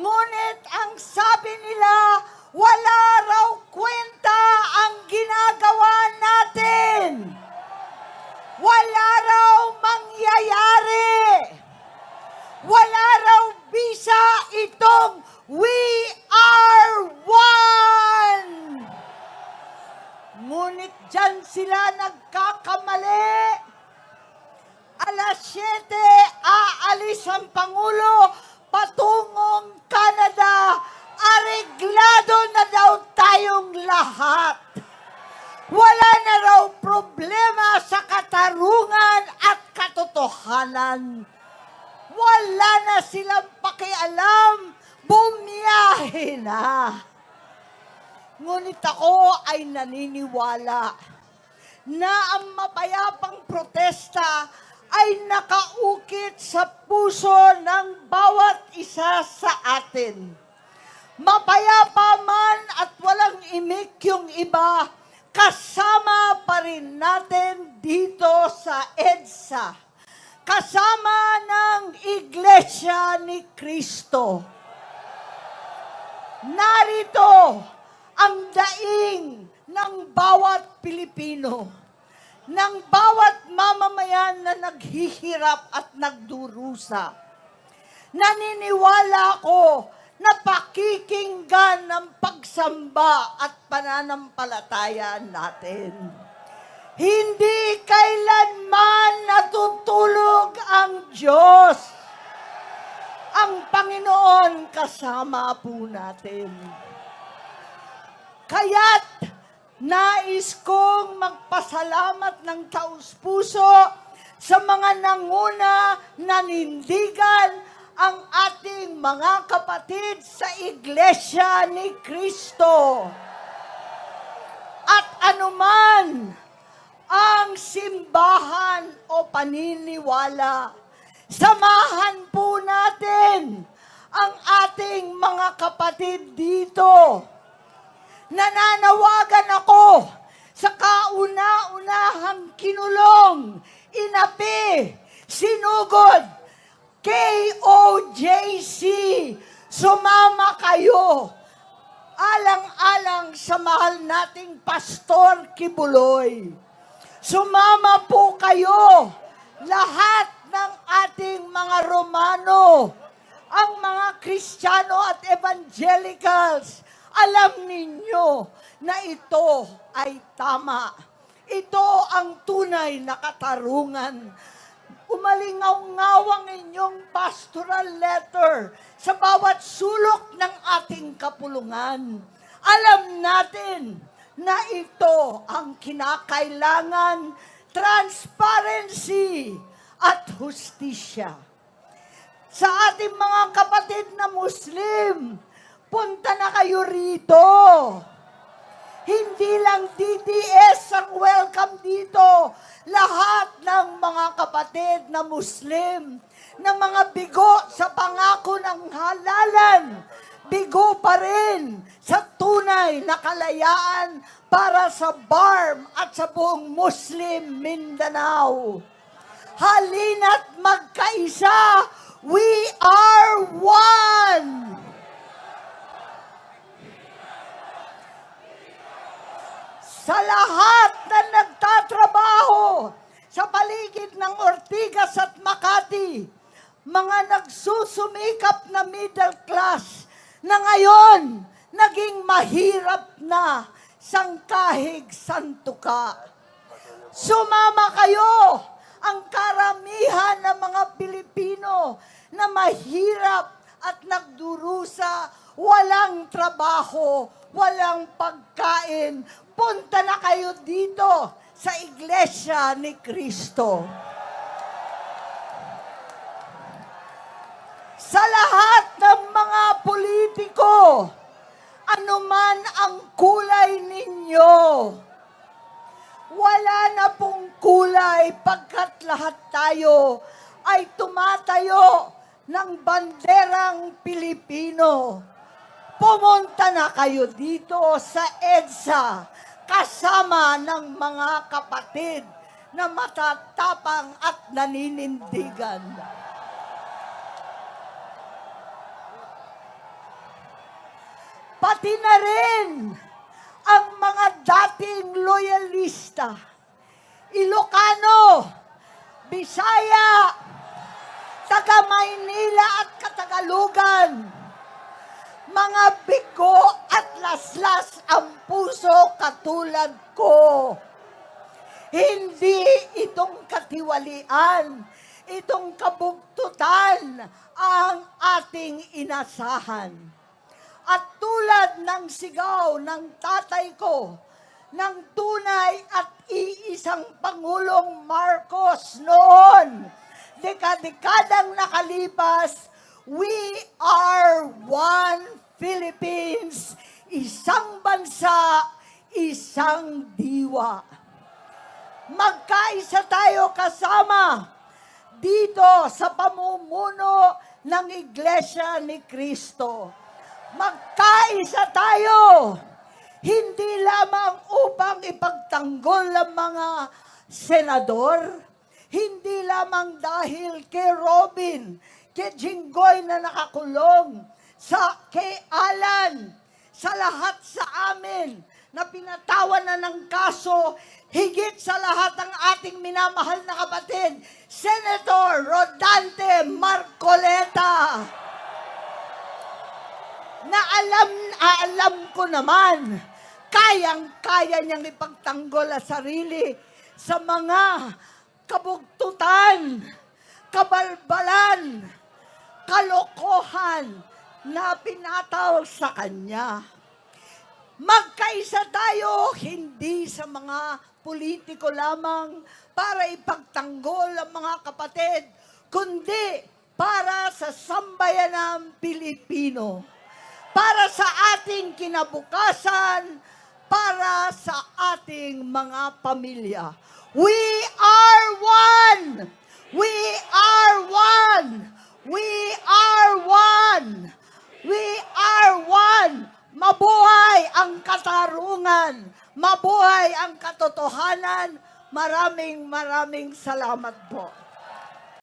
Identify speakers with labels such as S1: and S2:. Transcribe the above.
S1: Ngunit ang sabi nila, wala raw kwenta ang ginagawa natin. Wala raw mangyayari. Wala raw bisa itong We Are One. Ngunit dyan sila nagkakamali. Alas 7, aalis ang Pangulo patungong Canada. Areglado na daw tayong lahat. Wala na raw problema sa katarungan at katotohanan. Wala na silang pakialam. Bumiyahe na. Ngunit ako ay naniniwala na ang mapayapang protesta ay nakaukit sa puso ng bawat isa sa atin. Mapayapa man at walang imik yung iba, kasama pa rin natin dito sa EDSA. Kasama ng Iglesia ni Cristo. Narito ang daing ng bawat Pilipino, ng bawat mamamayan na naghihirap at nagdurusa. Naniniwala ako na pakikinggan ng pagsamba at pananampalataya natin. Hindi kailanman natutulog ang Diyos. Ang Panginoon kasama po natin. Kaya't nais kong magpasalamat ng taus-puso sa mga nanguna, nanindigan ang ating mga kapatid sa Iglesia ni Cristo. At anuman ang simbahan o paniniwala, samahan po natin ang ating mga kapatid dito. Nananawagan ako sa kauna-unahang kinulong, inapi, sinugod, KOJC, sumama kayo, alang-alang sa mahal nating Pastor Kibuloy. Sumama po kayo, lahat ng ating mga Romano, ang mga Kristiyano at Evangelicals. Alam ninyo na ito ay tama. Ito ang tunay na katarungan. Umalingaw-ngaw ang inyong pastoral letter sa bawat sulok ng ating kapulungan. Alam natin na ito ang kinakailangan, transparency at hustisya. Sa ating mga kapatid na Muslim, punta na kayo rito. Hindi lang DDS ang welcome dito. Lahat ng mga kapatid na Muslim, na mga bigo sa pangako ng halalan, bigo pa rin sa tunay na kalayaan para sa BARM at sa buong Muslim Mindanao. Halina't magkaisa, we are one! Sa lahat na nagtatrabaho sa paligid ng Ortigas at Makati, mga nagsusumikap na middle class na ngayon naging mahirap na sangkahig santuka. Sumama kayo, ang karamihan ng mga Pilipino na mahirap at nagdurusa, walang trabaho, walang pagkain. Punta na kayo dito sa Iglesia ni Cristo. Sa lahat ng mga politiko, anuman ang kulay ninyo, wala na pong kulay pagkat lahat tayo ay tumatayo ng banderang Pilipino. Pumunta na kayo dito sa EDSA kasama ng mga kapatid na matatapang at naninindigan. pati na rin ang mga dating loyalista, Ilocano, Bisaya, taga Maynila at Katagalugan, mga bigo at laslas ang puso katulad ko. Hindi itong katiwalian, itong kabugtutan ang ating inasahan. At tulad ng sigaw ng tatay ko, ng tunay at iisang Pangulong Marcos noon, dekadang nakalipas, we are one Philippines, isang bansa, isang diwa. Magkaisa tayo kasama dito sa pamumuno ng Iglesia ni Cristo. Magkaisa tayo, hindi lamang upang ipagtanggol ang mga senador, hindi lamang dahil kay Robin, kay Jinggoy na nakakulong, kay Alan, sa lahat sa amin na pinatawan na ng kaso, higit sa lahat ang ating minamahal na kapatid, Senator Rodante Marcoleta, na alam ko naman, kayang-kaya niyang ipagtanggol ang sarili sa mga kabugtutan, kabalbalan, kalokohan na pinataw sa kanya. Magkaisa tayo, hindi sa mga politiko lamang para ipagtanggol ang mga kapatid, kundi para sa sambayanang Pilipino, para sa ating kinabukasan, para sa ating mga pamilya. We are one! We are one! We are one! We are one! Mabuhay ang katarungan! Mabuhay ang katotohanan! Maraming salamat po.